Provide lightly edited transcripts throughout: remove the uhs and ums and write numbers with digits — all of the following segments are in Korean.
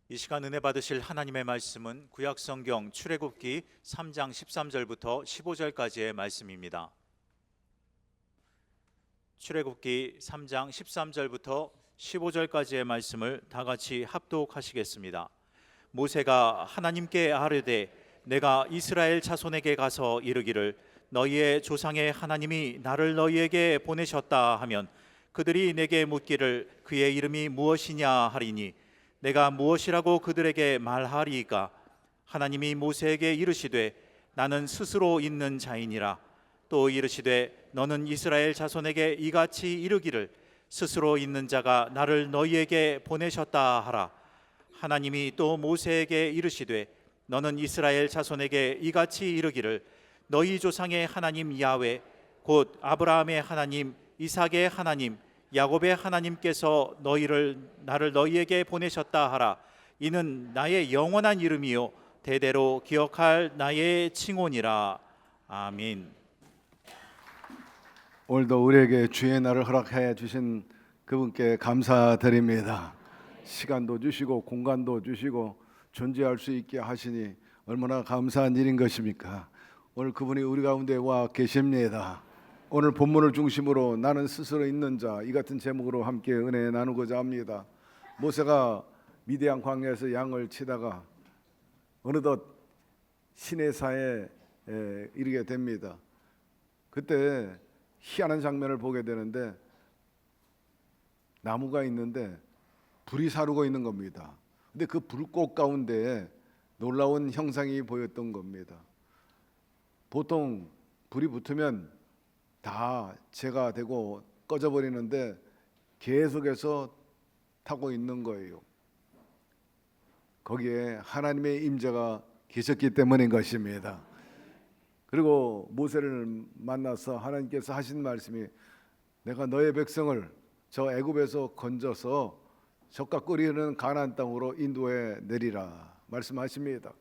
이 시간 은혜 받으실 하나님의 말씀은 구약성경 출애굽기 3장 13절부터 15절까지의 말씀입니다. 출애굽기 3장 13절부터 15절까지의 말씀을 다 같이 합독하시겠습니다. 모세가 하나님께 아뢰되 내가 이스라엘 자손에게 가서 이르기를 너희의 조상의 하나님이 나를 너희에게 보내셨다 하면 그들이 내게 묻기를 그의 이름이 무엇이냐 하리니 내가 무엇이라고 그들에게 말하리이까? 하나님이 모세에게 이르시되 나는 스스로 있는 자이니라. 또 이르시되 너는 이스라엘 자손에게 이같이 이르기를 스스로 있는 자가 나를 너희에게 보내셨다 하라. 하나님이 또 모세에게 이르시되 너는 이스라엘 자손에게 이같이 이르기를 너희 조상의 하나님 야훼 곧 아브라함의 하나님 이삭의 하나님 야곱의 하나님께서 나를 너희에게 보내셨다 하라. 이는 나의 영원한 이름이요 대대로 기억할 나의 칭호니라. 아멘. 오늘도 우리에게 주의 날을 허락해 주신 그분께 감사드립니다. 시간도 주시고 공간도 주시고 존재할 수 있게 하시니 얼마나 감사한 일인 것입니까? 오늘 그분이 우리 가운데 와 계십니다. 오늘 본문을 중심으로 나는 스스로 있는 자, 이 같은 제목으로 함께 은혜 나누고자 합니다. 모세가 미디안 광야에서 양을 치다가 어느덧 시내사에 이르게 됩니다. 그때 희한한 장면을 보게 되는데 나무가 있는데 불이 사르고 있는 겁니다. 근데 그 불꽃 가운데에 놀라운 형상이 보였던 겁니다. 보통 불이 붙으면 다 재가 되고 꺼져버리는데 계속해서 타고 있는 거예요. 거기에 하나님의 임재가 계셨기 때문인 것입니다. 그리고 모세를 만나서 하나님께서 하신 말씀이 내가 너의 백성을 저 애굽에서 건져서 젖과 꿀이 흐르는 가나안 땅으로 인도해 내리라 말씀하십니다.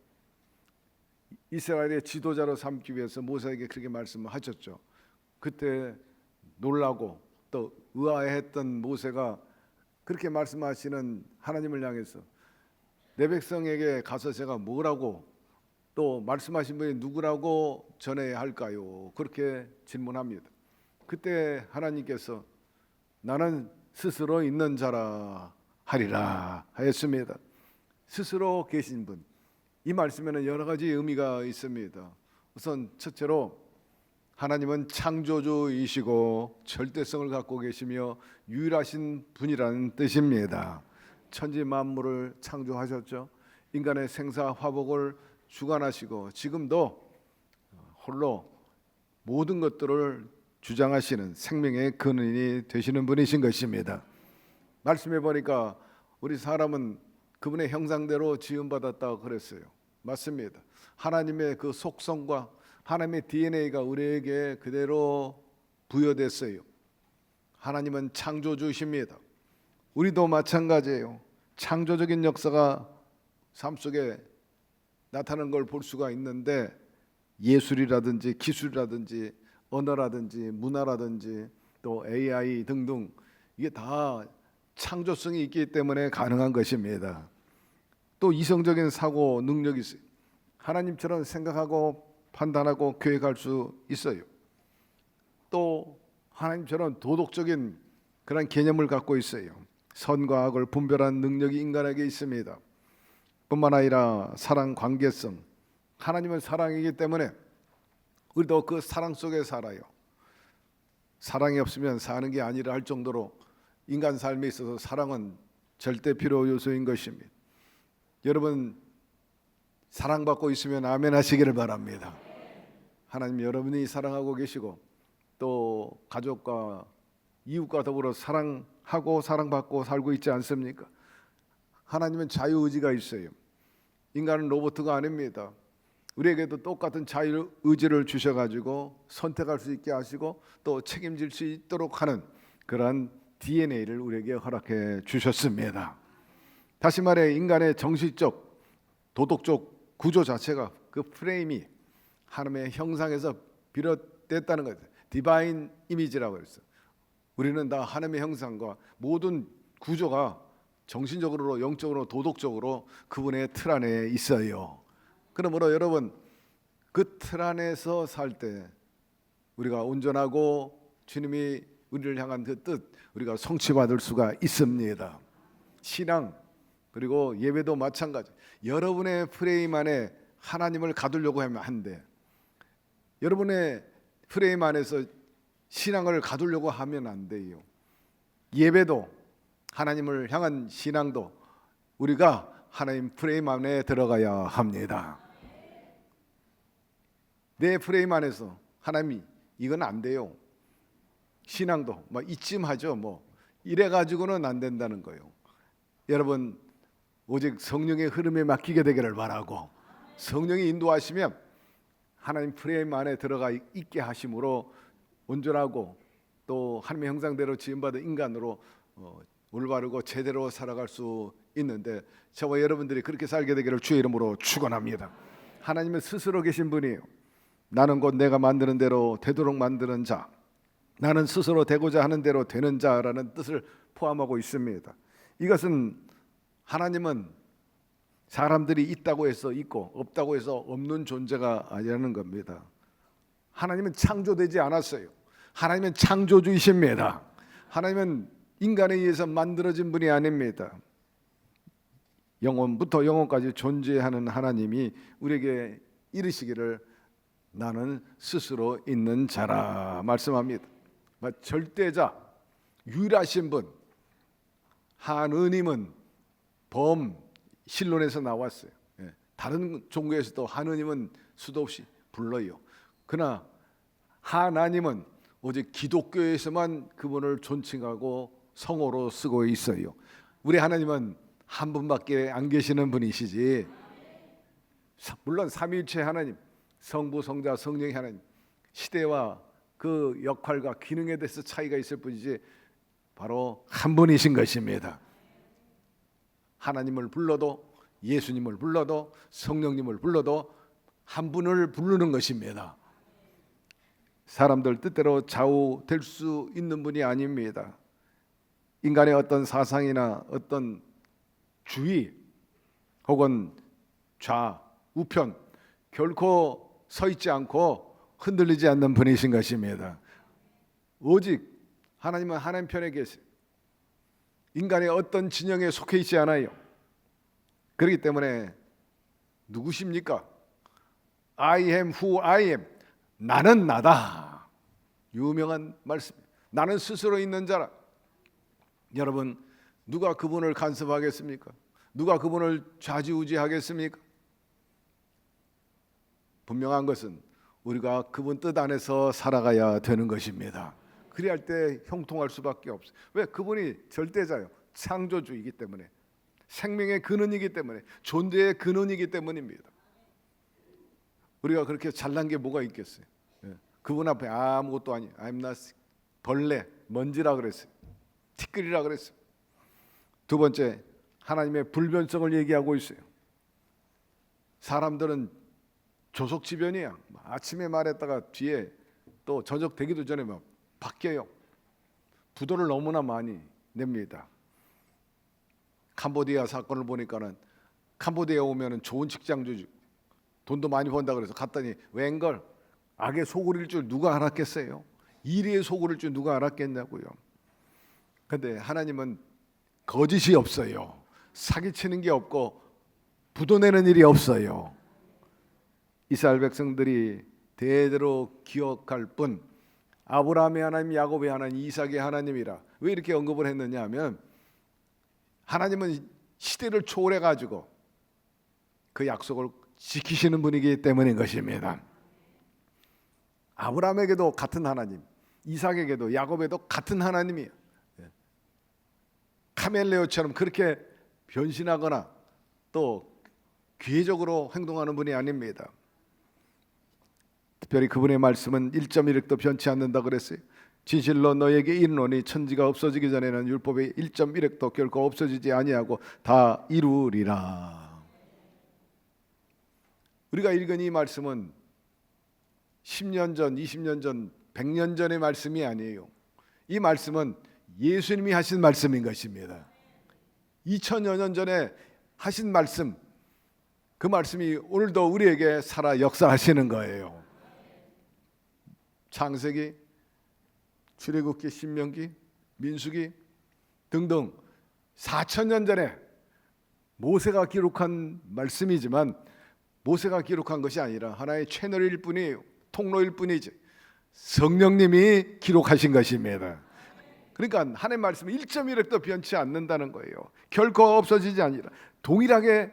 이스라엘의 지도자로 삼기 위해서 모세에게 그렇게 말씀하셨죠. 그때 놀라고 또 의아해했던 모세가 그렇게 말씀하시는 하나님을 향해서 내 백성에게 가서 제가 뭐라고 또 말씀하신 분이 누구라고 전해야 할까요? 그렇게 질문합니다. 그때 하나님께서 나는 스스로 있는 자라 하리라 하였습니다. 스스로 계신 분, 이 말씀에는 여러 가지 의미가 있습니다. 우선 첫째로 하나님은 창조주이시고 절대성을 갖고 계시며 유일하신 분이라는 뜻입니다. 천지 만물을 창조하셨죠. 인간의 생사 화복을 주관하시고 지금도 홀로 모든 것들을 주장하시는 생명의 근원이 되시는 분이신 것입니다. 말씀해 보니까 우리 사람은 그분의 형상대로 지음받았다고 그랬어요. 맞습니다. 하나님의 그 속성과 하나님의 DNA가 우리에게 그대로 부여됐어요. 하나님은 창조주십니다. 우리도 마찬가지예요. 창조적인 역사가 삶 속에 나타나는 걸 볼 수가 있는데 예술이라든지 기술이라든지 언어라든지 문화라든지 또 AI 등등 이게 다 창조성이 있기 때문에 가능한 것입니다. 또 이성적인 사고 능력이 있어요. 하나님처럼 생각하고 판단하고 계획할 수 있어요. 또 하나님처럼 도덕적인 그런 개념을 갖고 있어요. 선과 악을 분별하는 능력이 인간에게 있습니다. 뿐만 아니라 사랑 관계성, 하나님은 사랑이기 때문에 우리도 그 사랑 속에 살아요. 사랑이 없으면 사는 게 아니라 할 정도로 인간 삶에 있어서 사랑은 절대 필요 요소인 것입니다. 여러분 사랑받고 있으면 아멘 하시기를 바랍니다. 하나님 여러분이 사랑하고 계시고 또 가족과 이웃과 더불어 사랑하고 사랑받고 살고 있지 않습니까? 하나님은 자유의지가 있어요. 인간은 로봇가 아닙니다. 우리에게도 똑같은 자유의지를 주셔가지고 선택할 수 있게 하시고 또 책임질 수 있도록 하는 그러한 DNA를 우리에게 허락해 주셨습니다. 다시 말해 인간의 정신적, 도덕적 구조 자체가 그 프레임이 하나님의 형상에서 비롯됐다는 거죠. 디바인 이미지라고 했어요. 우리는 다 하나님의 형상과 모든 구조가 정신적으로, 영적으로, 도덕적으로 그분의 틀 안에 있어요. 그러므로 여러분, 그 틀 안에서 살 때 우리가 온전하고 주님이 우리를 향한 그 뜻, 우리가 성취받을 수가 있습니다. 신앙 그리고 예배도 마찬가지. 여러분의 프레임 안에 하나님을 가두려고 하면 안 돼. 여러분의 프레임 안에서 신앙을 가두려고 하면 안 돼요. 예배도, 하나님을 향한 신앙도 우리가 하나님 프레임 안에 들어가야 합니다. 내 프레임 안에서 하나님이 이건 안 돼요. 신앙도 막 이쯤 하죠. 뭐 이래 가지고는 안 된다는 거예요. 여러분, 오직 성령의 흐름에 맡기게 되기를 바라고, 성령이 인도하시면 하나님 프레임 안에 들어가 있게 하심으로 온전하고 또 하나님의 형상대로 지음받은 인간으로 올바르고 제대로 살아갈 수 있는데, 저와 여러분들이 그렇게 살게 되기를 주의 이름으로 축원합니다. 하나님은 스스로 계신 분이에요. 나는 곧 내가 만드는 대로 되도록 만드는 자, 나는 스스로 되고자 하는 대로 되는 자라는 뜻을 포함하고 있습니다. 이것은 하나님은 사람들이 있다고 해서 있고 없다고 해서 없는 존재가 아니라는 겁니다. 하나님은 창조되지 않았어요. 하나님은 창조주이십니다. 하나님은 인간에 의해서 만들어진 분이 아닙니다. 영원부터 영원까지 존재하는 하나님이 우리에게 이르시기를 나는 스스로 있는 자라 말씀합니다. 절대자, 유일하신 분, 하느님은 실론에서 나왔어요. 다른 종교에서도 하느님은 수도 없이 불러요. 그러나 하나님은 오직 기독교에서만 그분을 존칭하고 성호로 쓰고 있어요. 우리 하나님은 한 분밖에 안 계시는 분이시지, 물론 삼위일체 하나님, 성부, 성자, 성령의 하나님, 시대와 그 역할과 기능에 대해서 차이가 있을 뿐이지 바로 한 분이신 것입니다. 하나님을 불러도, 예수님을 불러도, 성령님을 불러도 한 분을 부르는 것입니다. 사람들 뜻대로 좌우될 수 있는 분이 아닙니다. 인간의 어떤 사상이나 어떤 주의 혹은 우편 결코 서 있지 않고 흔들리지 않는 분이신 것입니다. 오직 하나님은 하나님 편에 계세요. 인간의 어떤 진영에 속해 있지 않아요. 그렇기 때문에 누구십니까? I am who I am. 나는 나다. 유명한 말씀. 나는 스스로 있는 자라. 여러분, 누가 그분을 간섭하겠습니까? 누가 그분을 좌지우지하겠습니까? 분명한 것은 우리가 그분 뜻 안에서 살아가야 되는 것입니다. 그리할 때 형통할 수밖에 없어요. 왜? 그분이 절대자요, 창조주이기 때문에, 생명의 근원이기 때문에, 존재의 근원이기 때문입니다. 우리가 그렇게 잘난 게 뭐가 있겠어요? 그분 앞에 아무것도 아니, I'm not, 벌레, 먼지라 그랬어요. 티끌이라 그랬어요. 두 번째, 하나님의 불변성을 얘기하고 있어요. 사람들은 조속지변이야. 아침에 말했다가 뒤에 또 저녁 되기도 전에 막 바뀌어요. 부도를 너무나 많이 냅니다. 캄보디아 사건을 보니까는 캄보디아에 오면은 좋은 직장 주지, 돈도 많이 번다 그래서 갔더니 웬걸 악의 소굴일 줄 누가 알았겠어요? 이리의 소굴일 줄 누가 알았겠냐고요. 근데 하나님은 거짓이 없어요. 사기치는 게 없고 부도 내는 일이 없어요. 이스라엘 백성들이 대대로 기억할 뿐, 아브라함의 하나님, 야곱의 하나님, 이삭의 하나님이라 왜 이렇게 언급을 했느냐 하면, 하나님은 시대를 초월해 가지고 그 약속을 지키시는 분이기 때문인 것입니다. 아브라함에게도 같은 하나님, 이삭에게도 야곱에도 같은 하나님이에요. 카멜레오처럼 그렇게 변신하거나 또 기회적으로 행동하는 분이 아닙니다. 특별히 그분의 말씀은 1.1획도 변치 않는다 그랬어요. 진실로 너에게 이르노니 천지가 없어지기 전에는 율법의 1.1획도 결코 없어지지 아니하고 다 이루리라. 우리가 읽은 이 말씀은 10년 전, 20년 전, 100년 전의 말씀이 아니에요. 이 말씀은 예수님이 하신 말씀인 것입니다. 2000여 년 전에 하신 말씀, 그 말씀이 오늘도 우리에게 살아 역사하시는 거예요. 창세기, 출애굽기, 신명기, 민수기 등등 4000년 전에 모세가 기록한 말씀이지만 모세가 기록한 것이 아니라 하나의 채널일 뿐이에요. 통로일 뿐이지. 성령님이 기록하신 것입니다. 그러니까 하나님의 말씀은 1.1획도 변치 않는다는 거예요. 결코 없어지지 아니라 동일하게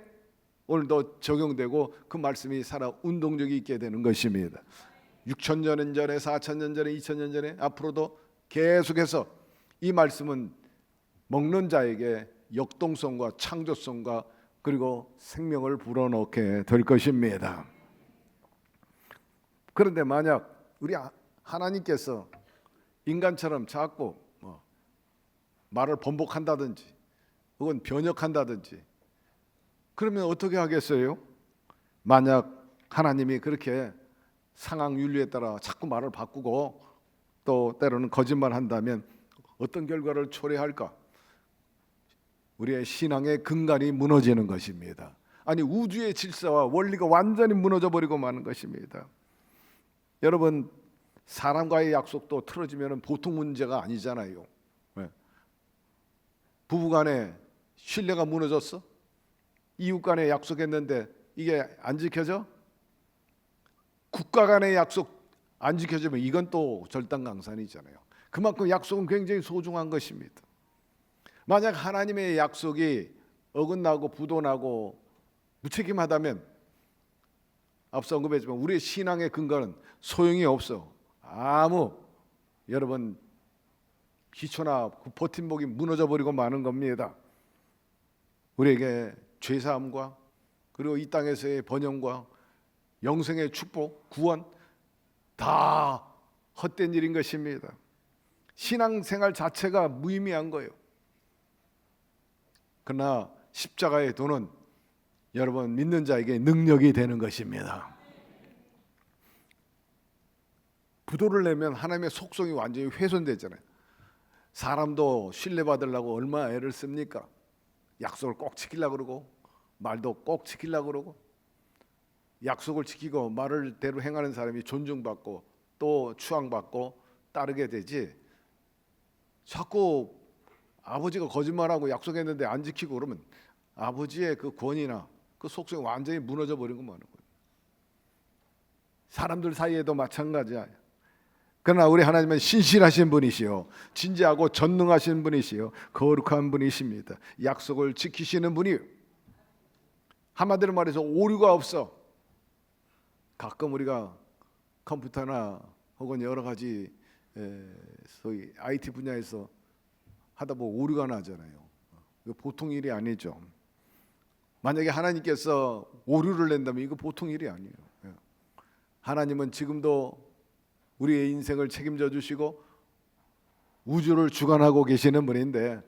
오늘도 적용되고 그 말씀이 살아 운동력이 있게 되는 것입니다. 6000년 전에, 4000년 전에, 2000년 전에 앞으로도 계속해서 이 말씀은 먹는 자에게 역동성과 창조성과 그리고 생명을 불어넣게 될 것입니다. 그런데 만약 우리 하나님께서 인간처럼 자꾸 말을 번복한다든지 혹은 변역한다든지 그러면 어떻게 하겠어요? 만약 하나님이 그렇게 상황 윤리에 따라 자꾸 말을 바꾸고 또 때로는 거짓말한다면 어떤 결과를 초래할까? 우리의 신앙의 근간이 무너지는 것입니다. 아니 우주의 질서와 원리가 완전히 무너져 버리고 마는 것입니다. 여러분 사람과의 약속도 틀어지면 보통 문제가 아니잖아요. 부부간에 신뢰가 무너졌어? 이웃간에 약속했는데 이게 안 지켜져? 국가 간의 약속 안 지켜지면 이건 또 절단강산이잖아요. 그만큼 약속은 굉장히 소중한 것입니다. 만약 하나님의 약속이 어긋나고 부도나고 무책임하다면 앞서 언급했지만 우리의 신앙의 근거는 소용이 없어. 아무 여러분 기초나 그 버팀목이 무너져 버리고 마는 겁니다. 우리에게 죄사함과 그리고 이 땅에서의 번영과 영생의 축복, 구원 다 헛된 일인 것입니다. 신앙생활 자체가 무의미한 거예요. 그러나 십자가의 도는 여러분 믿는 자에게 능력이 되는 것입니다. 부도를 내면 하나님의 속성이 완전히 훼손되잖아요. 사람도 신뢰받으려고 얼마나 애를 씁니까? 약속을 꼭 지키려고 그러고 말도 꼭 지키려고 그러고 약속을 지키고 말을 대로 행하는 사람이 존중받고 또 추앙받고 따르게 되지 자꾸 아버지가 거짓말하고 약속했는데 안 지키고 그러면 아버지의 그 권위나 그 속성이 완전히 무너져 버린 거 많은 거예요. 사람들 사이에도 마찬가지야. 그러나 우리 하나님은 신실하신 분이시요 진지하고 전능하신 분이시요 거룩한 분이십니다. 약속을 지키시는 분이요. 한마디로 말해서 오류가 없어. 가끔 우리가 컴퓨터나 혹은 여러 가지 소위 IT 분야에서 하다 보면 오류가 나잖아요. 이거 보통 일이 아니죠. 만약에 하나님께서 오류를 낸다면 이거 보통 일이 아니에요. 하나님은 지금도 우리의 인생을 책임져 주시고 우주를 주관하고 계시는 분인데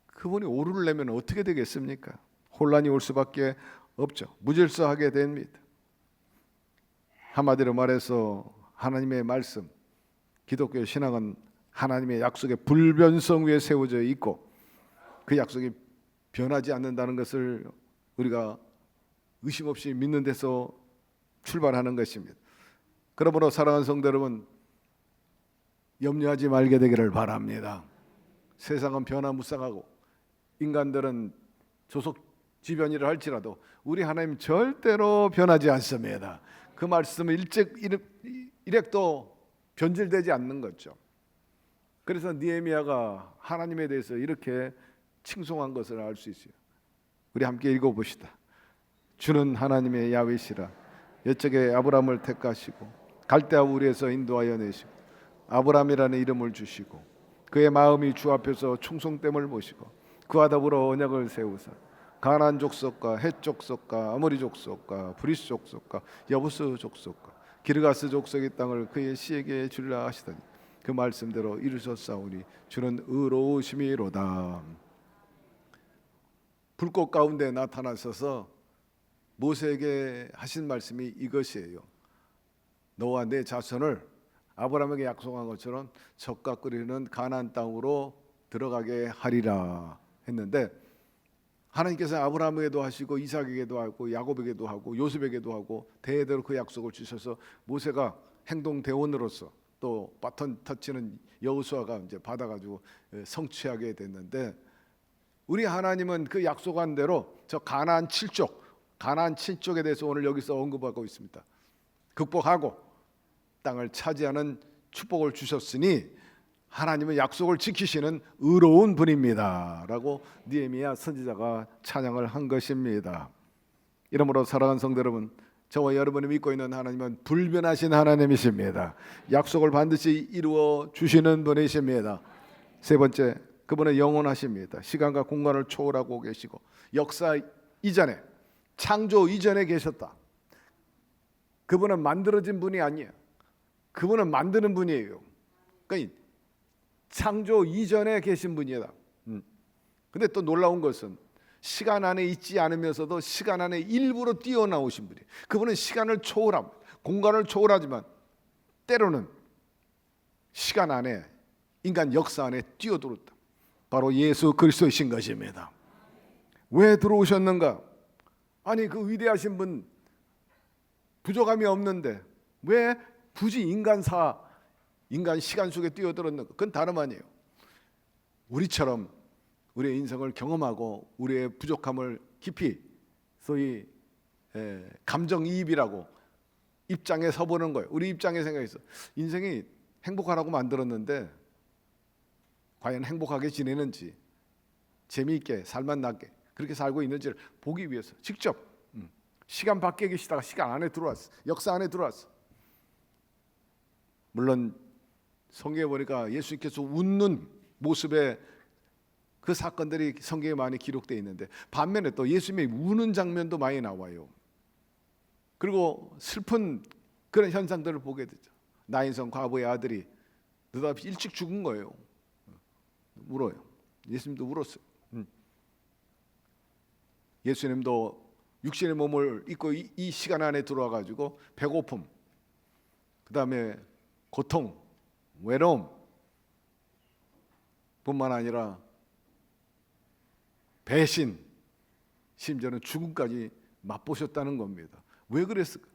그분이 오류를 내면 어떻게 되겠습니까? 혼란이 올 수밖에 없죠. 무질서하게 됩니다. 한마디로 말해서 하나님의 말씀, 기독교 신앙은 하나님의 약속의 불변성 위에 세워져 있고 그 약속이 변하지 않는다는 것을 우리가 의심 없이 믿는 데서 출발하는 것입니다. 그러므로 사랑하는 성도 여러분, 염려하지 말게 되기를 바랍니다. 세상은 변화무쌍하고 인간들은 조속지변이라 할지라도 우리 하나님 절대로 변하지 않습니다. 그 말씀은 일액도 변질되지 않는 거죠. 그래서 느헤미야가 하나님에 대해서 이렇게 칭송한 것을 알 수 있어요. 우리 함께 읽어봅시다. 주는 하나님의 야훼시라. 옛적에 아브라함을 택하시고 갈대아 우리에서 인도하여 내시고 아브라함이라는 이름을 주시고 그의 마음이 주 앞에서 충성됨을 모시고 그와 더불어 언약을 세우사 가나안 족속과 헷 족속과 아모리 족속과 브리스 족속과 여부스 족속과 기르가스 족속의 땅을 그의 씨에게 주리라 하시더니 그 말씀대로 이루셨사오니 주는 의로우심이로다. 불꽃 가운데 나타나셔서 모세에게 하신 말씀이 이것이에요. 너와 내 자손을 아브라함에게 약속한 것처럼 젖과 끓이는 가나안 땅으로 들어가게 하리라 했는데 하나님께서 아브라함에게도 하시고 이삭에게도 하고 야곱에게도 하고 요셉에게도 하고 대대로 그 약속을 주셔서 모세가 행동 대원으로서 또 바톤 터치는 여호수아가 이제 받아가지고 성취하게 됐는데, 우리 하나님은 그 약속한 대로 저 가나안 7족에 대해서 오늘 여기서 언급하고 있습니다. 극복하고 땅을 차지하는 축복을 주셨으니 하나님은 약속을 지키시는 의로운 분입니다 라고 느헤미야 선지자가 찬양을 한 것입니다. 이러므로 사랑하는 성도 여러분, 저와 여러분이 믿고 있는 하나님은 불변하신 하나님이십니다. 약속을 반드시 이루어 주시는 분이십니다. 세 번째, 그분은 영원하십니다. 시간과 공간을 초월하고 계시고 역사 이전에, 창조 이전에 계셨다. 그분은 만들어진 분이 아니에요. 그분은 만드는 분이에요. 그러니까 창조 이전에 계신 분이다. 근데 또 놀라운 것은 시간 안에 있지 않으면서도 시간 안에 일부러 뛰어나오신 분이에요. 그분은 시간을 초월합니다. 공간을 초월하지만 때로는 시간 안에, 인간 역사 안에 뛰어들었다. 바로 예수 그리스도이신 것입니다. 왜 들어오셨는가? 아니, 그 위대하신 분 부족함이 없는데 왜 굳이 인간 시간 속에 뛰어들었는가? 그건 다름 아니에요. 우리처럼 우리의 인생을 경험하고 우리의 부족함을 깊이, 소위 감정이입이라고 입장에 서보는 거예요. 우리 입장에 생각해서 인생이 행복하라고 만들었는데 과연 행복하게 지내는지, 재미있게 살맛나게 그렇게 살고 있는지를 보기 위해서 직접 시간 밖에 계시다가 시간 안에 들어왔어. 역사 안에 들어왔어. 물론 성경에 보니까 예수님께서 웃는 모습의 그 사건들이 성경에 많이 기록되어 있는데, 반면에 또 예수님이 우는 장면도 많이 나와요. 그리고 슬픈 그런 현상들을 보게 되죠. 나인성 과부의 아들이 느닷없이 일찍 죽은 거예요. 울어요. 예수님도 울었어요. 예수님도 육신의 몸을 입고 이 시간 안에 들어와 가지고 배고픔, 그 다음에 고통, 외로움 뿐만 아니라 배신, 심지어는 죽음까지 맛보셨다는 겁니다. 왜 그랬을까?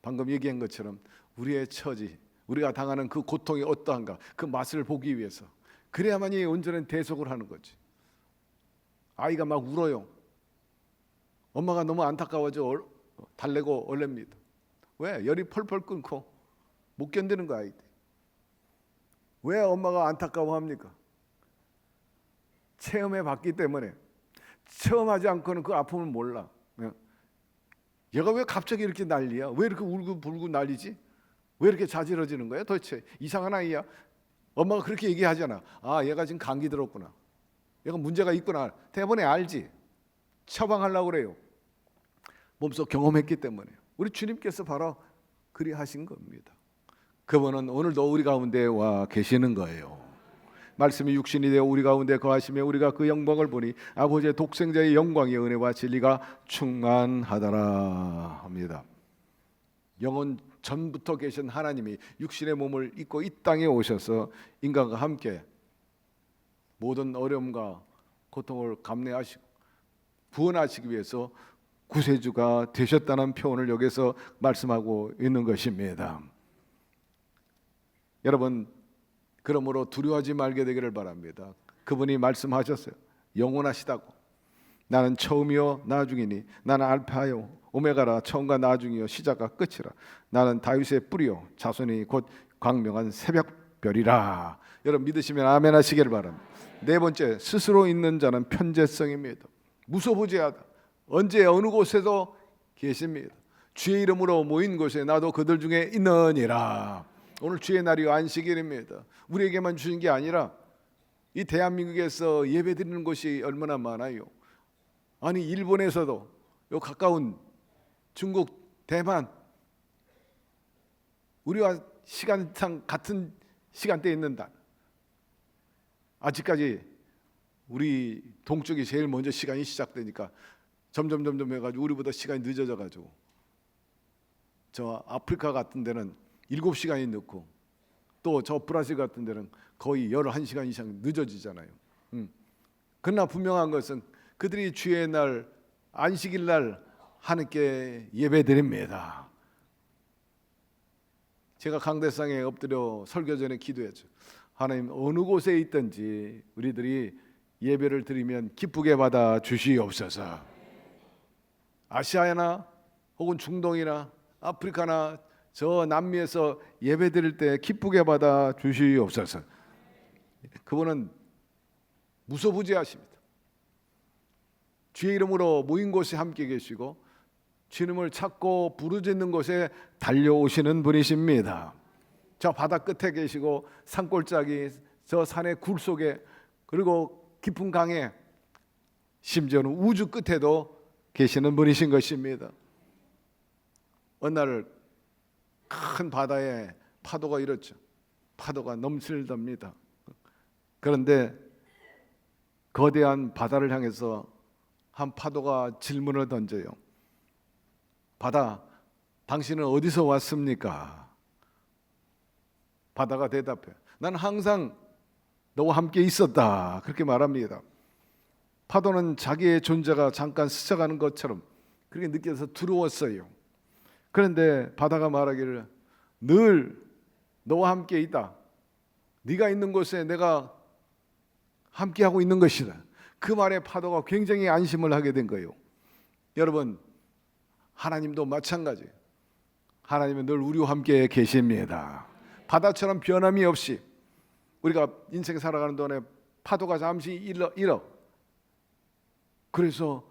방금 얘기한 것처럼 우리의 처지, 우리가 당하는 그 고통이 어떠한가, 그 맛을 보기 위해서. 그래야만이 온전한 대속을 하는 거지. 아이가 막 울어요. 엄마가 너무 안타까워져 달래고 얼렵니다. 왜? 열이 펄펄 끓고 못 견디는 거 아이들. 왜 엄마가 안타까워합니까? 체험해 봤기 때문에. 체험하지 않고는 그 아픔을 몰라. 얘가 왜 갑자기 이렇게 난리야? 왜 이렇게 울고 불고 난리지? 왜 이렇게 자지러지는 거야? 도대체 이상한 아이야? 엄마가 그렇게 얘기하잖아. 아, 얘가 지금 감기 들었구나. 얘가 문제가 있구나. 대번에 알지. 처방하려고 그래요. 몸속 경험했기 때문에. 우리 주님께서 바로 그리 하신 겁니다. 그분은 오늘도 우리 가운데 와 계시는 거예요. 말씀이 육신이 되어 우리 가운데 거하시며 우리가 그 영광을 보니 아버지의 독생자의 영광의 은혜와 진리가 충만하더라 합니다. 영원 전부터 계신 하나님이 육신의 몸을 입고 이 땅에 오셔서 인간과 함께 모든 어려움과 고통을 감내하시고 구원하시기 위해서 구세주가 되셨다는 표현을 여기서 말씀하고 있는 것입니다. 여러분, 그러므로 두려워하지 말게 되기를 바랍니다. 그분이 말씀하셨어요. 영원하시다고. 나는 처음이요 나중이니 나는 알파요 오메가라, 처음과 나중이요 시작과 끝이라. 나는 다윗의 뿌리요 자손이 곧 광명한 새벽별이라. 여러분 믿으시면 아멘 하시기를 바랍니다. 네 번째, 스스로 있는 자는 편재성입니다. 무소부재하다. 언제 어느 곳에도 계십니다. 주의 이름으로 모인 곳에 나도 그들 중에 있느니라. 오늘 주의 날이요 안식일입니다. 우리에게만 주신 게 아니라 이 대한민국에서 예배드리는 곳이 얼마나 많아요. 아니 일본에서도 요 가까운 중국, 대만, 우리와 시간상 같은 시간대에 있는다. 아직까지 우리 동쪽이 제일 먼저 시간이 시작되니까 점점 해가지고 우리보다 시간이 늦어져가지고 저 아프리카 같은 데는 7시간이 늦고 또 저 브라질 같은 데는 거의 11시간 이상 늦어지잖아요. 그러나 분명한 것은 그들이 주의 날 안식일 날 하나님께 예배드립니다. 제가 강대상에 엎드려 설교 전에 기도했죠. 하나님, 어느 곳에 있든지 우리들이 예배를 드리면 기쁘게 받아 주시옵소서. 아시아나 혹은 중동이나 아프리카나 저 남미에서 예배 드릴 때 기쁘게 받아 주시옵소서. 그분은 무소부지하십니다. 주의 이름으로 모인 곳에 함께 계시고 주님을 찾고 부르짖는 곳에 달려오시는 분이십니다. 저 바다 끝에 계시고 산골짜기 저 산의 굴 속에 그리고 깊은 강에 심지어는 우주 끝에도 계시는 분이신 것입니다. 어느 날 큰 바다에 파도가 일었죠. 파도가 넘실답니다. 그런데 거대한 바다를 향해서 한 파도가 질문을 던져요. 바다, 당신은 어디서 왔습니까? 바다가 대답해요. 난 항상 너와 함께 있었다. 그렇게 말합니다. 파도는 자기의 존재가 잠깐 스쳐가는 것처럼 그렇게 느껴서 두려웠어요. 그런데 바다가 말하기를 늘 너와 함께 있다. 네가 있는 곳에 내가 함께하고 있는 것이다. 그 말에 파도가 굉장히 안심을 하게 된 거예요. 여러분, 하나님도 마찬가지예요. 하나님은 늘 우리와 함께 계십니다. 바다처럼 변함이 없이 우리가 인생 살아가는 동안에 파도가 잠시 일어. 그래서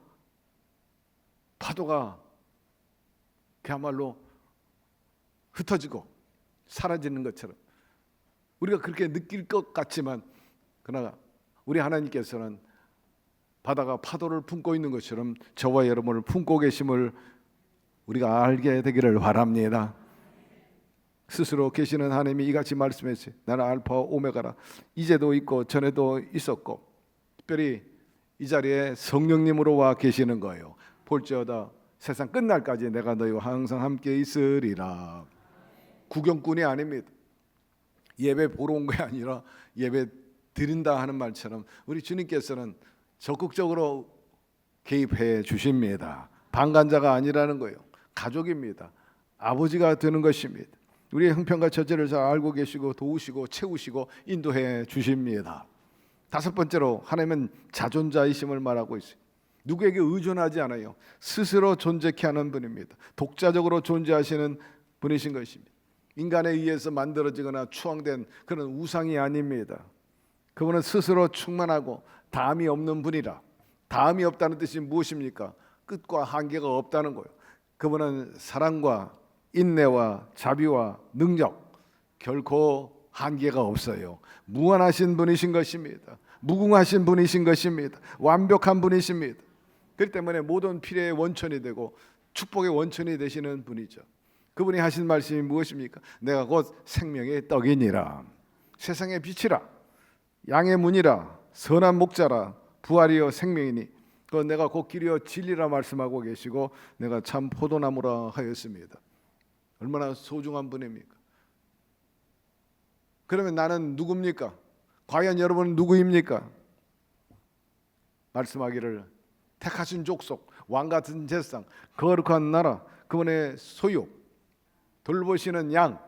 파도가 그야말로 흩어지고 사라지는 것처럼 우리가 그렇게 느낄 것 같지만 그러나 우리 하나님께서는 바다가 파도를 품고 있는 것처럼 저와 여러분을 품고 계심을 우리가 알게 되기를 바랍니다. 스스로 계시는 하나님이 이같이 말씀했어요. 나는 알파와 오메가라. 이제도 있고 전에도 있었고 특별히 이 자리에 성령님으로 와 계시는 거예요. 볼지어다 세상 끝날까지 내가 너희와 항상 함께 있으리라. 구경꾼이 아닙니다. 예배 보러 온 게 아니라 예배 드린다 하는 말처럼 우리 주님께서는 적극적으로 개입해 주십니다. 방관자가 아니라는 거예요. 가족입니다. 아버지가 되는 것입니다. 우리의 형편과 처지를 잘 알고 계시고 도우시고 채우시고 인도해 주십니다. 다섯 번째로 하나님은 자존자이심을 말하고 있어요. 누구에게 의존하지 않아요. 스스로 존재케 하는 분입니다. 독자적으로 존재하시는 분이신 것입니다. 인간에 의해서 만들어지거나 추앙된 그런 우상이 아닙니다. 그분은 스스로 충만하고 다함이 없는 분이라. 다함이 없다는 뜻이 무엇입니까? 끝과 한계가 없다는 거예요. 그분은 사랑과 인내와 자비와 능력 결코 한계가 없어요. 무한하신 분이신 것입니다. 무궁하신 분이신 것입니다. 완벽한 분이십니다. 그렇기 때문에 모든 필요의 원천이 되고 축복의 원천이 되시는 분이죠. 그분이 하신 말씀이 무엇입니까? 내가 곧 생명의 떡이니라. 세상의 빛이라. 양의 문이라. 선한 목자라. 부활이여 생명이니. 그 내가 곧 길이여 진리라 말씀하고 계시고 내가 참 포도나무라 하였습니다. 얼마나 소중한 분입니까? 그러면 나는 누굽니까? 과연 여러분은 누구입니까? 말씀하기를 택하신 족속, 왕같은 제상, 거룩한 나라, 그분의 소유, 돌보시는 양,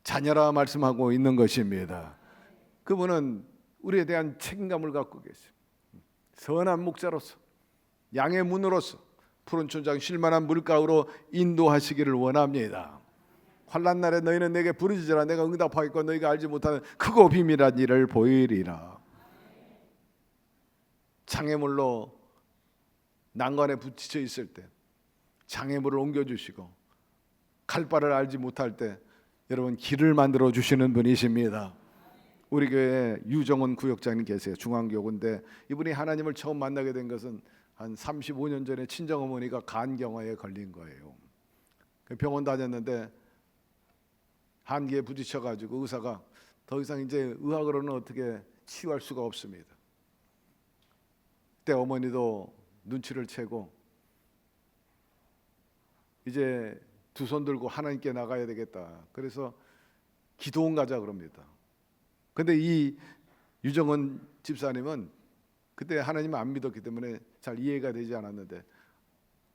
자녀라 말씀하고 있는 것입니다. 그분은 우리에 대한 책임감을 갖고 계세요. 선한 목자로서, 양의 문으로서 푸른 춘장 쉴만한 물가로 인도하시기를 원합니다. 환난 날에 너희는 내게 부르짖으라. 내가 응답하겠고 너희가 알지 못하는 크고 비밀한 일을 보이리라. 장애물로 난관에 부딪혀 있을 때 장애물을 옮겨주시고 칼바를 알지 못할 때 여러분 길을 만들어 주시는 분이십니다. 우리 교회에 유정원 구역장님 계세요. 중앙교구인데 이분이 하나님을 처음 만나게 된 것은 한 35년 전에 친정어머니가 간경화에 걸린 거예요. 병원 다녔는데 한계에 부딪혀가지고 의사가 더 이상 이제 의학으로는 어떻게 치유할 수가 없습니다. 그때 어머니도 눈치를 채고 이제 두 손 들고 하나님께 나가야 되겠다. 그래서 기도원 가자 그럽니다. 근데 이 유정원 집사님은 그때 하나님을 안 믿었기 때문에 잘 이해가 되지 않았는데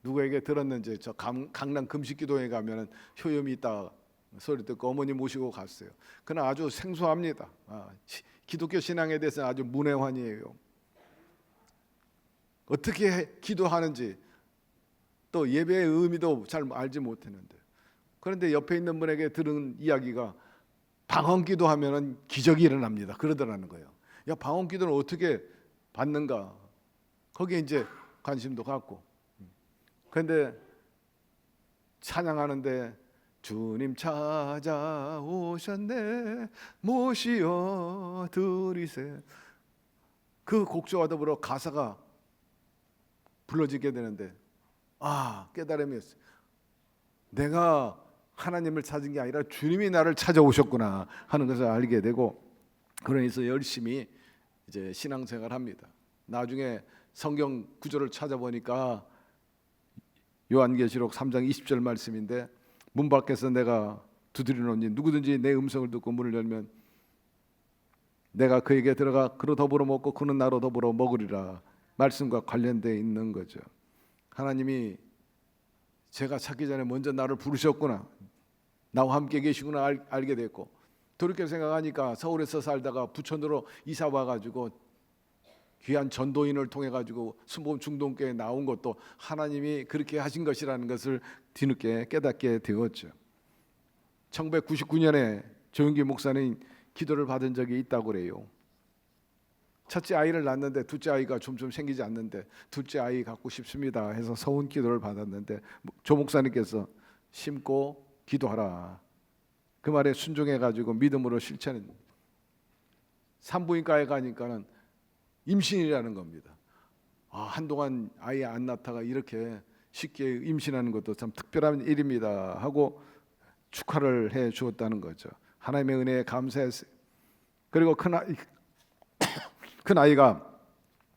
누구에게 들었는지 저 강남 금식기도에 가면은 효염이 있다 소리 듣고 어머니 모시고 갔어요. 그러나 아주 생소합니다. 기독교 신앙에 대해서 아주 문외한이에요. 어떻게 기도하는지 또 예배의 의미도 잘 알지 못했는데, 그런데 옆에 있는 분에게 들은 이야기가 방언기도 하면은 기적이 일어납니다 그러더라는 거예요. 야, 방언기도는 어떻게 받는가? 거기에 이제 관심도 갖고. 그런데 찬양하는데 주님 찾아오셨네 모시어 드리세, 그 곡조와 더불어 가사가 불러지게 되는데 깨달음이었어요. 내가 하나님을 찾은 게 아니라 주님이 나를 찾아오셨구나 하는 것을 알게 되고, 그러면서 열심히 이제 신앙생활합니다. 나중에 성경 구절을 찾아보니까 요한계시록 3장 20절 말씀인데, 문 밖에서 내가 두드리노니 누구든지 내 음성을 듣고 문을 열면 내가 그에게 들어가 그로 더불어 먹고 그는 나로 더불어 먹으리라 말씀과 관련되어 있는 거죠. 하나님이 제가 찾기 전에 먼저 나를 부르셨구나, 나와 함께 계시구나 알게 됐고, 돌이켜 생각하니까 서울에서 살다가 부천으로 이사 와가지고 귀한 전도인을 통해 가지고 순복음 중동교회에 나온 것도 하나님이 그렇게 하신 것이라는 것을 뒤늦게 깨닫게 되었죠. 1999년에 조용기 목사는 기도를 받은 적이 있다고 그래요. 첫째 아이를 낳았는데 둘째 아이가 점점 생기지 않는데 둘째 아이 갖고 싶습니다 해서 서운 기도를 받았는데 조 목사님께서 심고 기도하라, 그 말에 순종해 가지고 믿음으로 실천은 산부인과에 가니까는 임신이라는 겁니다. 한동안 아이 안 낳다가 이렇게 쉽게 임신하는 것도 참 특별한 일입니다 하고 축하를 해 주었다는 거죠. 하나님의 은혜에 감사했어요. 그리고 큰 아이가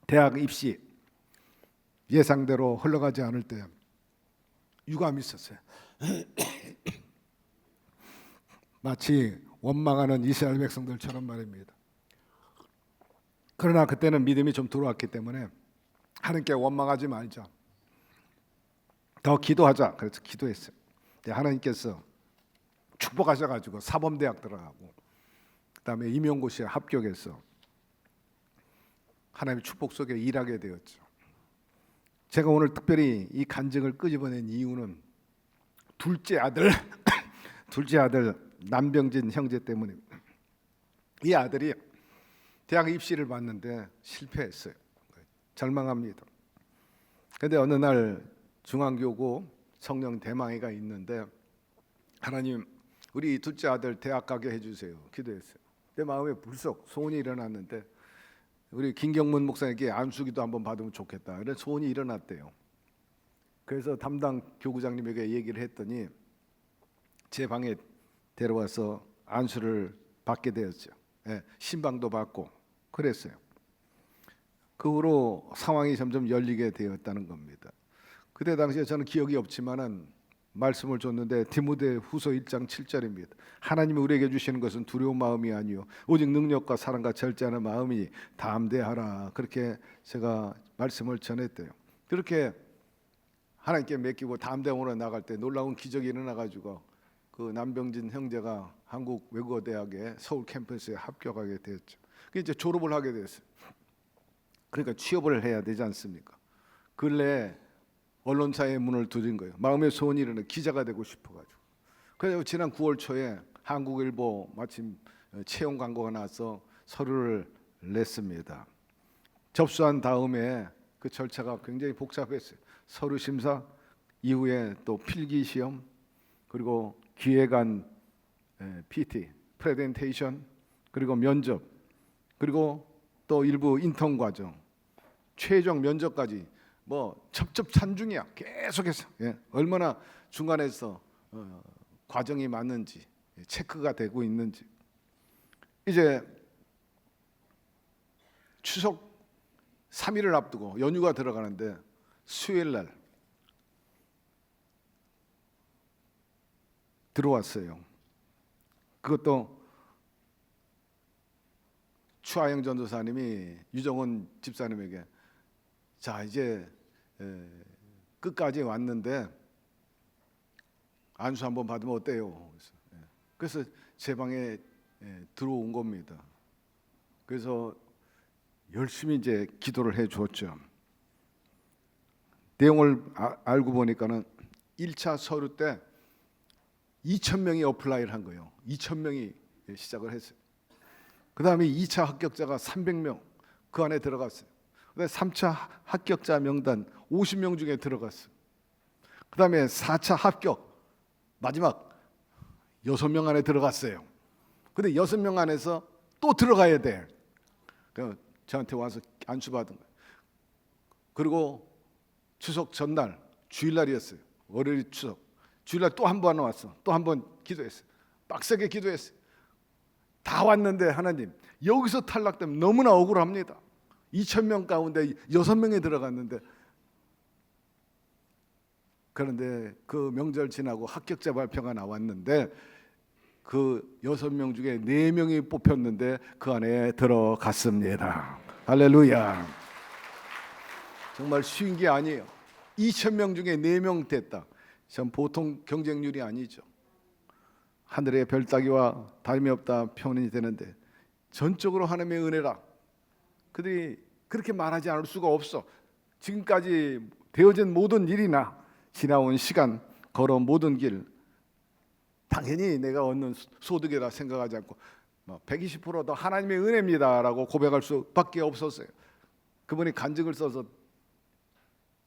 대학 입시 예상대로 흘러가지 않을 때 유감이 있었어요. 마치 원망하는 이스라엘 백성들처럼 말입니다. 그러나 그때는 믿음이 좀 들어왔기 때문에 하나님께 원망하지 말자, 더 기도하자, 그래서 기도했어요. 하나님께서 축복하셔가지고 사범대학 들어가고 그다음에 임용고시에 합격해서 하나님의 축복 속에 일하게 되었죠. 제가 오늘 특별히 이 간증을 끄집어낸 이유는 둘째 아들 남병진 형제 때문입니다. 이 아들이 대학 입시를 봤는데 실패했어요. 절망합니다. 그런데 어느 날 중앙교구 성령 대망회가 있는데 하나님 우리 둘째 아들 대학 가게 해주세요 기도했어요. 내 마음에 불쑥 소원이 일어났는데 우리 김경문 목사님께 안수기도 한번 받으면 좋겠다 이런 소원이 일어났대요. 그래서 담당 교구장님에게 얘기를 했더니 제 방에 데려와서 안수를 받게 되었죠. 신방도 받고 그랬어요. 그 후로 상황이 점점 열리게 되었다는 겁니다. 그때 당시에 저는 기억이 없지만은 말씀을 줬는데 디모데후서 1장 7절입니다. 하나님이 우리에게 주시는 것은 두려운 마음이 아니요 오직 능력과 사랑과 절제하는 마음이 담대하라, 그렇게 제가 말씀을 전했대요. 그렇게 하나님께 맡기고 담대함으로 나갈 때 놀라운 기적이 일어나가지고 그 남병진 형제가 한국 외국어대학에 서울 캠퍼스에 합격하게 되었죠. 그 이제 졸업을 하게 됐어요. 그러니까 취업을 해야 되지 않습니까? 근래 언론사의 문을 두드린 거예요. 마음의 소원이 일어나 기자가 되고 싶어가지고. 그래서 지난 9월 초에 한국일보 마침 채용 광고가 나와서 서류를 냈습니다. 접수한 다음에 그 절차가 굉장히 복잡했어요. 서류 심사 이후에 또 필기 시험 그리고 기획안 PT 프레젠테이션 그리고 면접 그리고 또 일부 인턴 과정 최종 면접까지 뭐 첩첩산중이야. 계속해서 얼마나 중간에서 과정이 맞는지 체크가 되고 있는지. 이제 추석 3일을 앞두고 연휴가 들어가는데 수요일 날 들어왔어요. 그것도 추하영 전도사님이 유정원 집사님에게 자 이제 끝까지 왔는데 안수 한번 받으면 어때요? 그래서 제 방에 들어온 겁니다. 그래서 열심히 이제 기도를 해 주었죠. 내용을 알고 보니까는 1차 서류 때 2,000명이 어플라이를 한 거예요. 2,000명이 시작을 했어요. 그 다음에 2차 합격자가 300명 그 안에 들어갔어요. 그다음에 3차 합격자 명단 50명 중에 들어갔어요. 그 다음에 4차 합격 마지막 6명 안에 들어갔어요. 근데 6명 안에서 또 들어가야 돼. 그래서 저한테 와서 안수받은 거예요. 그리고 추석 전날 주일날이었어요. 월요일 추석 주일날 또 한 번 왔어. 또 한 번 기도했어요. 빡세게 기도했어요. 다 왔는데 하나님 여기서 탈락되면 너무나 억울합니다. 2,000명 가운데 6명이 들어갔는데 그런데 그 명절 지나고 합격자 발표가 나왔는데 그 6명 중에 4명이 뽑혔는데 그 안에 들어갔습니다. 할렐루야. 정말 쉬운 게 아니에요. 2,000명 중에 4명 됐다. 참 보통 경쟁률이 아니죠. 하늘의 별 따기와 다름이 없다 표현이 되는데 전적으로 하나님의 은혜라. 그들이 그렇게 말하지 않을 수가 없어. 지금까지 되어진 모든 일이나 지나온 시간 걸어온 모든 길 당연히 내가 얻는 소득이라 생각하지 않고 120%더 하나님의 은혜입니다라고 고백할 수밖에 없었어요. 그분이 간증을 써서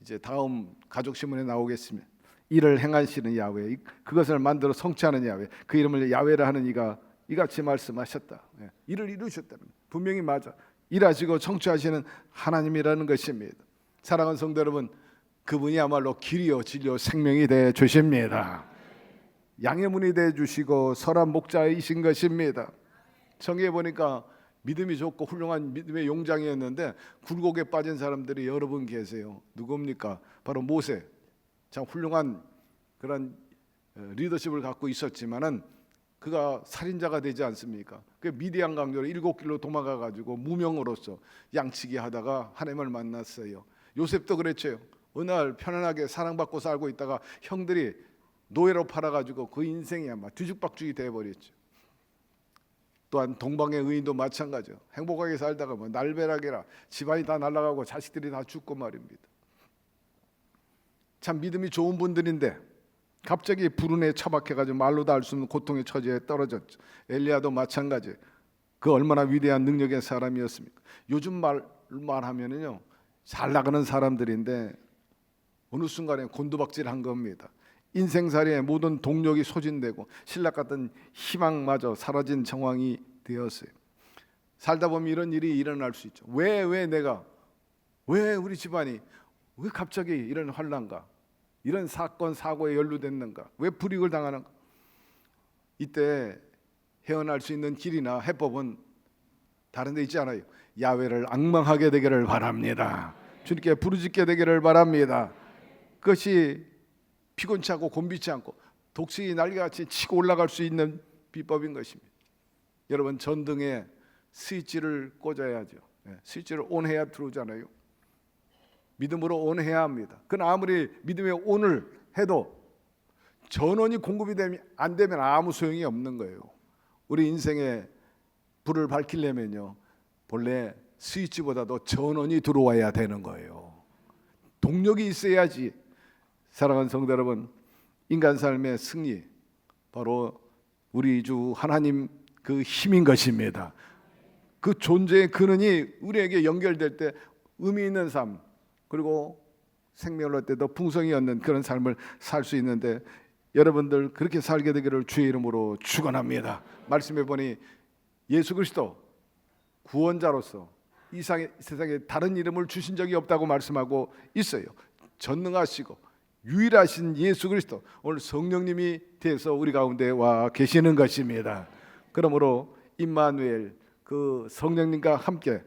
이제 다음 가족 신문에 나오겠으면 이를 행하시는 야훼, 그것을 만들어 성취하는 야훼, 그 이름을 야훼라 하는 이가 이같이 말씀하셨다. 이를 이루셨다는 분명히 맞아. 일하시고 성취하시는 하나님이라는 것입니다. 사랑하는 성도 여러분, 그분이야말로 길이요 진리요 생명이 되어 주십니다. 양의 문이 되어 주시고 선한 목자이신 것입니다. 성경에 보니까 믿음이 좋고 훌륭한 믿음의 용장이었는데 굴곡에 빠진 사람들이 여러 분 계세요. 누굽니까? 바로 모세. 참 훌륭한 그런 리더십을 갖고 있었지만은 그가 살인자가 되지 않습니까? 그 미디안 강도로 7길로 도망가 가지고 무명으로서 양치기 하다가 하나님을 만났어요. 요셉도 그랬죠. 어느 날 편안하게 사랑받고 살고 있다가 형들이 노예로 팔아가지고 그 인생이 아마 뒤죽박죽이 돼버렸죠. 또한 동방의 의인도 마찬가지요. 행복하게 살다가 뭐 날벼락이라 집안이 다 날아가고 자식들이 다 죽고 말입니다. 참 믿음이 좋은 분들인데 갑자기 불운에 처박혀가지고 말로도 알 수 없는 고통의 처지에 떨어졌죠. 엘리야도 마찬가지. 그 얼마나 위대한 능력의 사람이었습니까? 요즘 말하면은요 잘 나가는 사람들인데 어느 순간에 곤두박질한 겁니다. 인생살이의 모든 동력이 소진되고 신락 같은 희망마저 사라진 정황이 되었어요. 살다 보면 이런 일이 일어날 수 있죠. 왜 우리 집안이 왜 갑자기 이런 환난과 이런 사건 사고에 연루됐는가? 왜 불이익을 당하는가? 이때 헤어날 수 있는 길이나 해법은 다른 데 있지 않아요. 야훼를 앙망하게 되기를 바랍니다. 주님께 부르짖게 되기를 바랍니다. 그것이 피곤치 않고 곤비치 않고 독수리 날개같이 치고 올라갈 수 있는 비법인 것입니다. 여러분 전등에 스위치를 꽂아야죠. 스위치를 온해야 들어오잖아요. 믿음으로 온해야 합니다. 그러나 아무리 믿음에 온을 해도 전원이 공급이 안 되면 아무 소용이 없는 거예요. 우리 인생에 불을 밝히려면요 본래 스위치보다도 전원이 들어와야 되는 거예요. 동력이 있어야지. 사랑하는 성도 여러분, 인간 삶의 승리 바로 우리 주 하나님 그 힘인 것입니다. 그 존재의 근원이 우리에게 연결될 때 의미 있는 삶 그리고 생명을 얻을 때 더 풍성이 얻는 그런 삶을 살 수 있는데 여러분들 그렇게 살게 되기를 주의 이름으로 축원합니다. 말씀해 보니 예수 그리스도 구원자로서 이 세상에 다른 이름을 주신 적이 없다고 말씀하고 있어요. 전능하시고 유일하신 예수 그리스도 오늘 성령님이 돼서 우리 가운데 와 계시는 것입니다. 그러므로 임마누엘 그 성령님과 함께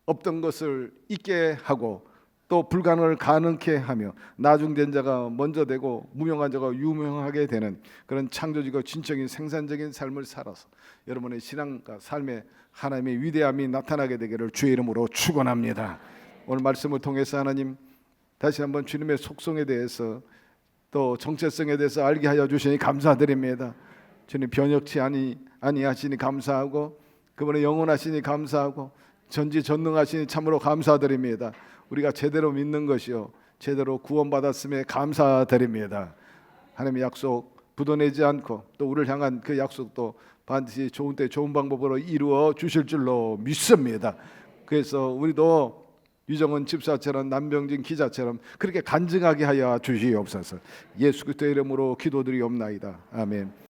없던 것을 있게 하고 또 불가능을 가능케 하며 나중된 자가 먼저 되고 무명한 자가 유명하게 되는 그런 창조적이고 진정인 생산적인 삶을 살아서 여러분의 신앙과 삶에 하나님의 위대함이 나타나게 되기를 주의 이름으로 축원합니다. 오늘 말씀을 통해서 하나님 다시 한번 주님의 속성에 대해서 또 정체성에 대해서 알게 하여 주시니 감사드립니다. 주님 변혁치 아니하시니 감사하고 그분의 영원하시니 감사하고 전지전능하시니 참으로 감사드립니다. 우리가 제대로 믿는 것이요 제대로 구원받았음에 감사드립니다. 하나님의 약속 부도내지 않고 또 우리를 향한 그 약속도 반드시 좋은 때 좋은 방법으로 이루어 주실 줄로 믿습니다. 그래서 우리도 유정은 집사처럼 남병진 기자처럼 그렇게 간증하게 하여 주시옵소서. 예수 그리스도의 이름으로 기도드리옵나이다. 아멘.